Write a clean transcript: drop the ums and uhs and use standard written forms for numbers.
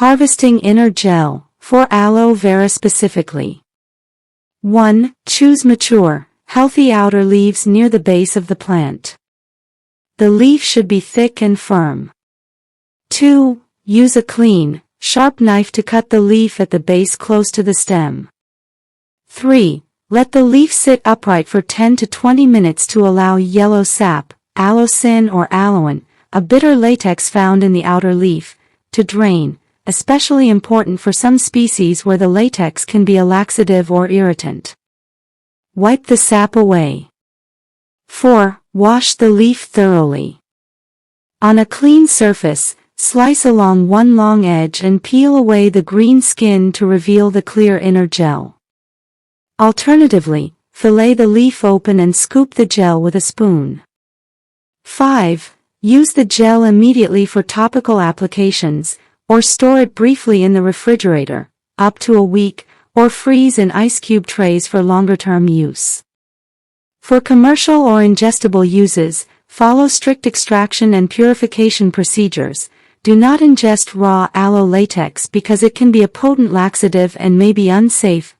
Harvesting inner gel, for aloe vera specifically. 1. Choose mature, healthy outer leaves near the base of the plant. The leaf should be thick and firm. 2. Use a clean, sharp knife to cut the leaf at the base close to the stem. 3. Let the leaf sit upright for 10 to 20 minutes to allow yellow sap, aloe or aloin, a bitter latex found in the outer leaf, to drain, especially important for some species where the latex can be a laxative or irritant. Wipe the sap away. 4. Wash the leaf thoroughly. On a clean surface, slice along one long edge and peel away the green skin to reveal the clear inner gel. Alternatively, fillet the leaf open and scoop the gel with a spoon. 5. Use the gel immediately for topical applications, or store it briefly in the refrigerator, up to a week, or freeze in ice cube trays for longer-term use. For commercial or ingestible uses, follow strict extraction and purification procedures. Do not ingest raw aloe latex because it can be a potent laxative and may be unsafe.